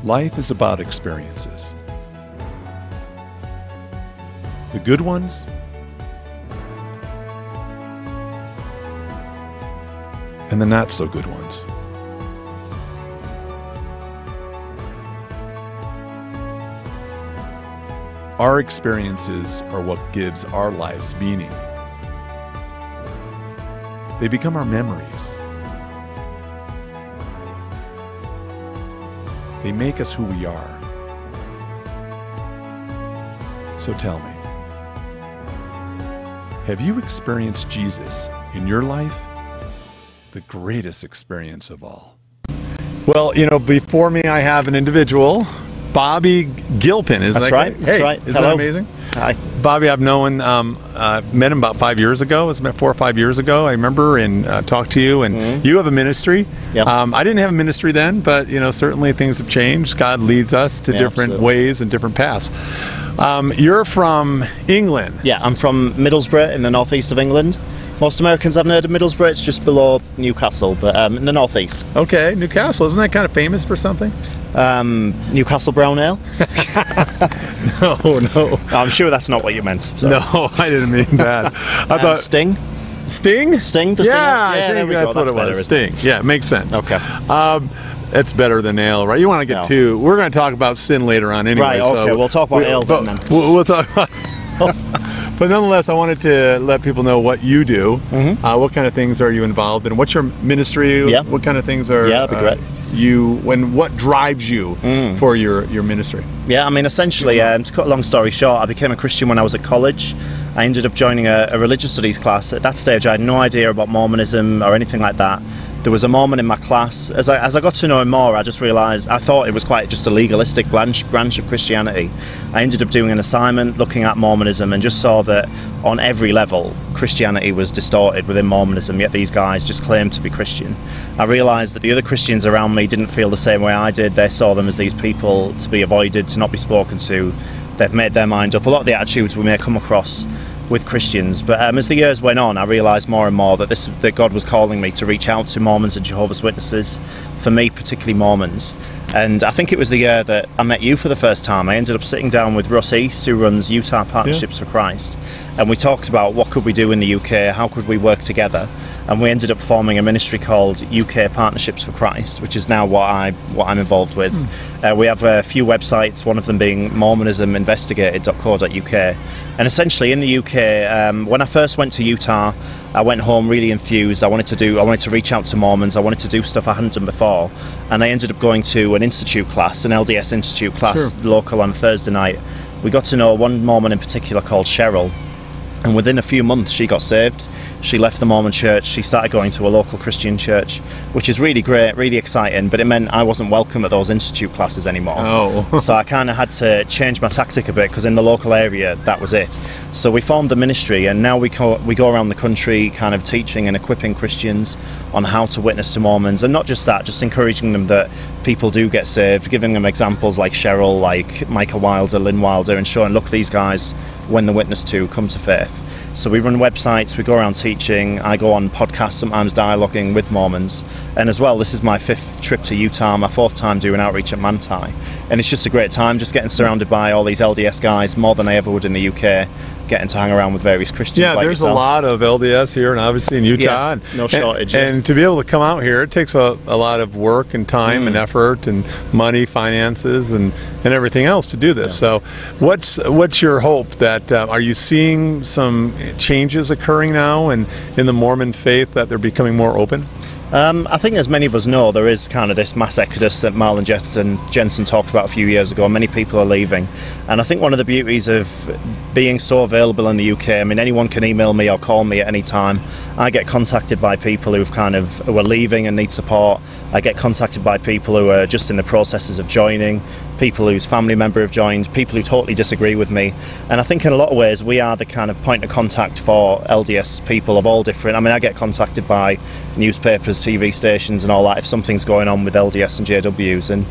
Life is about experiences. The good ones and the not so good ones. Our experiences are what gives our lives meaning. They become our memories. They make us who we are. So tell me, have you experienced Jesus in your life? The greatest experience of all. Well, you know, before me I have an individual, Bobby Gilpin. That's right. That's right. Isn't that amazing? Hi. Bobby, I've known, met him about 5 years ago. It was about 4 or 5 years ago, I remember, and talked to you. And you have a ministry. Yep. I didn't have a ministry then, but you know, certainly things have changed. God leads us to different ways and different paths. You're from England. Yeah, I'm from Middlesbrough in the northeast of England. Most Americans haven't heard of Middlesbrough. It's just below Newcastle, but in the northeast. Okay, Newcastle. Isn't that kind of famous for something? Newcastle Brown Ale? No. I'm sure that's not what you meant. So. No, I didn't mean that. I thought Sting? Sting? Sting, the singer? Yeah, I think that's what it was. Sting. Yeah, it makes sense. Okay. It's better than ale, right? You want to get to... We're going to talk about sin later on anyway. Right, okay. So we'll talk about ale then. We'll talk about... But nonetheless, I wanted to let people know what you do. What kind of things are you involved in? What's your ministry? Yeah. What kind of things are that'd be great. What drives you for your ministry? Yeah, I mean, essentially, to cut a long story short, I became a Christian when I was at college. I ended up joining a religious studies class. At that stage, I had no idea about Mormonism or anything like that. There was a Mormon in my class. As I got to know him more, I just realised I thought it was quite just a legalistic branch of Christianity. I ended up doing an assignment looking at Mormonism and just saw that on every level Christianity was distorted within Mormonism, yet these guys just claimed to be Christian. I realised that the other Christians around me didn't feel the same way I did. They saw them as these people to be avoided, to not be spoken to. They've made their mind up. A lot of the attitudes we may come across with Christians, but as the years went on, I realised more and more that God was calling me to reach out to Mormons and Jehovah's Witnesses, for me particularly Mormons. And I think it was the year that I met you for the first time. I ended up sitting down with Russ East, who runs Utah Partnerships for Christ, and we talked about what could we do in the UK, how could we work together, and we ended up forming a ministry called UK Partnerships for Christ, which is now what I'm involved with. We have a few websites, one of them being mormonisminvestigated.co.uk. And essentially in the UK, when I first went to Utah, I went home really enthused. I wanted to reach out to Mormons. I wanted to do stuff I hadn't done before, and I ended up going to an institute class, an LDS institute class, local, on a Thursday night. We got to know one Mormon in particular called Cheryl, and within a few months she got saved. She left the Mormon church, she started going to a local Christian church, which is really great, really exciting, but it meant I wasn't welcome at those institute classes anymore. So I kind of had to change my tactic a bit, because in the local area that was it. So we formed the ministry, and now we go around the country kind of teaching and equipping Christians on how to witness to Mormons, and not just that, just encouraging them that people do get saved, giving them examples like Cheryl, like Micah Wilder, Lynn Wilder, and showing, look, these guys, when they're witnessed to, come to faith. So we run websites, we go around teaching, I go on podcasts, sometimes dialoguing with Mormons. And as well, this is my 5th trip to Utah, my 4th time doing outreach at Manti. And it's just a great time, just getting surrounded by all these LDS guys, more than I ever would in the UK, getting to hang around with various Christians like there's yourself. A lot of LDS here, and obviously in Utah. No shortage. And to be able to come out here, it takes a lot of work and time and effort and money, finances, and everything else to do this. So what's your hope that, are you seeing some changes occurring now in the Mormon faith, that they're becoming more open? I think, as many of us know, there is kind of this mass exodus that Marlon Jensen talked about a few years ago. Many people are leaving, and I think one of the beauties of being so available in the UK, I mean, anyone can email me or call me at any time. I get contacted by people who are leaving and need support. I get contacted by people who are just in the processes of joining, people whose family member have joined, people who totally disagree with me. And I think in a lot of ways we are the kind of point of contact for LDS people of all different. I mean, I get contacted by newspapers, TV stations and all that if something's going on with LDS and JWs, and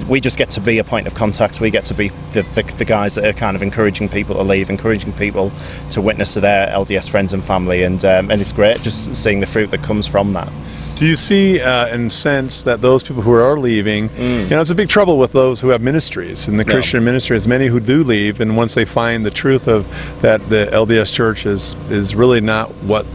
we just get to be a point of contact. We get to be the guys that are kind of encouraging people to leave, encouraging people to witness to their LDS friends and family, and it's great just seeing the fruit that comes from that. Do you see and sense that those people who are leaving, you know, it's a big trouble with those who have ministries in the Christian ministries, many who do leave, and once they find the truth of that the LDS Church is really not what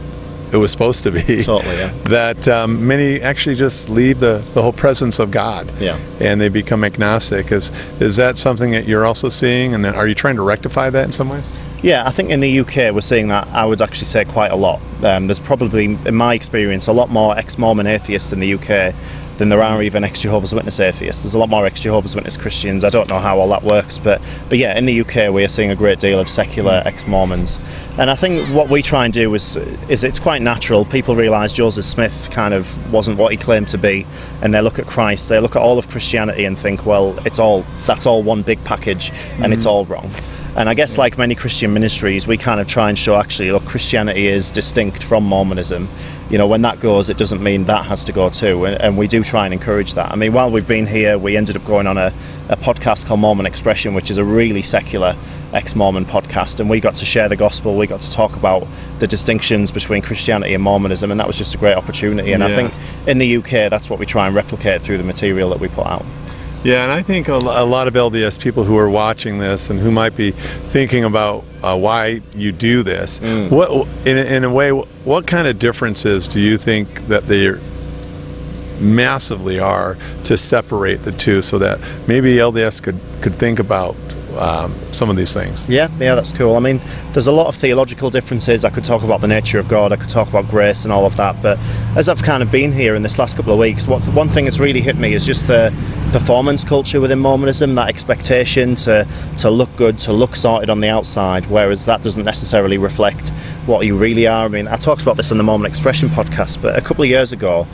it was supposed to be. Totally, yeah. That many actually just leave the whole presence of God, Yeah. and they become agnostic. Is that something that you're also seeing, and are you trying to rectify that in some ways? Yeah, I think in the UK we're seeing that, I would actually say, quite a lot. There's probably, in my experience, a lot more ex-Mormon atheists in the UK than there are even ex-Jehovah's Witness atheists. There's a lot more ex-Jehovah's Witness Christians. I don't know how all that works, but yeah, in the UK we are seeing a great deal of secular ex-Mormons. And I think what we try and do is it's quite natural. People realise Joseph Smith kind of wasn't what he claimed to be, and they look at Christ, they look at all of Christianity and think, well, that's all one big package, and it's all wrong. And I guess, like many Christian ministries, we kind of try and show, actually, look, Christianity is distinct from Mormonism. You know, when that goes, it doesn't mean that has to go too, and we do try and encourage that. I mean, while we've been here, we ended up going on a podcast called Mormon Expression, which is a really secular ex-Mormon podcast, and we got to share the gospel, we got to talk about the distinctions between Christianity and Mormonism, and that was just a great opportunity. And I think in the UK, that's what we try and replicate through the material that we put out. Yeah, and I think a lot of LDS people who are watching this and who might be thinking about why you do this, what in a way, what kind of differences do you think that they massively are to separate the two, so that maybe LDS could think about some of these things? Yeah, that's cool. I mean, there's a lot of theological differences. I could talk about the nature of God, I could talk about grace and all of that, but as I've kind of been here in this last couple of weeks, one thing that's really hit me is just the performance culture within Mormonism, that expectation to look good, to look sorted on the outside, whereas that doesn't necessarily reflect what you really are. I mean, I talked about this on the Mormon Expression podcast, but a couple of years ago,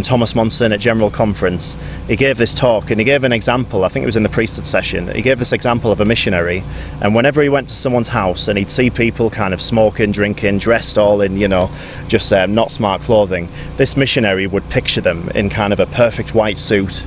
Thomas Monson at General Conference, he gave this talk, and he gave an example. I think it was in the priesthood session. He gave this example of a missionary, and whenever he went to someone's house and he'd see people kind of smoking, drinking, dressed all in, you know, just not smart clothing, this missionary would picture them in kind of a perfect white suit,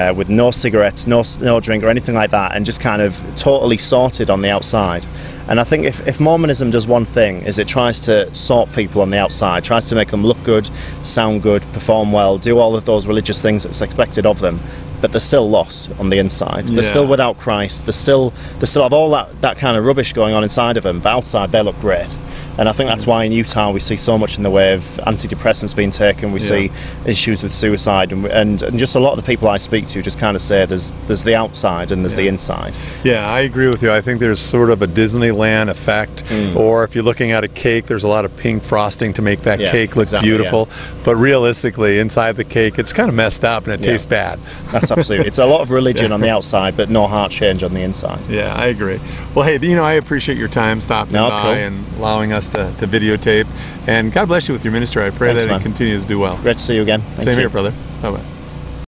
with no cigarettes, no drink or anything like that, and just kind of totally sorted on the outside. And I think if Mormonism does one thing, is it tries to sort people on the outside, tries to make them look good, sound good, perform well, do all of those religious things that's expected of them, but they're still lost on the inside. They're still without Christ. They still have all that kind of rubbish going on inside of them, but outside they look great. And I think that's why in Utah we see so much in the way of antidepressants being taken. We see issues with suicide, and just a lot of the people I speak to just kind of say there's the outside and there's the inside. Yeah, I agree with you. I think there's sort of a Disneyland effect, or if you're looking at a cake, there's a lot of pink frosting to make that cake look beautiful. But realistically, inside the cake, it's kind of messed up and it tastes bad. That's absolutely. It's a lot of religion on the outside, but no heart change on the inside. Yeah, I agree. Well, hey, you know, I appreciate your time stopping by and allowing us to videotape, and God bless you with your ministry. I pray that it continues to do well. Great to see you again. Same here, brother. Bye-bye.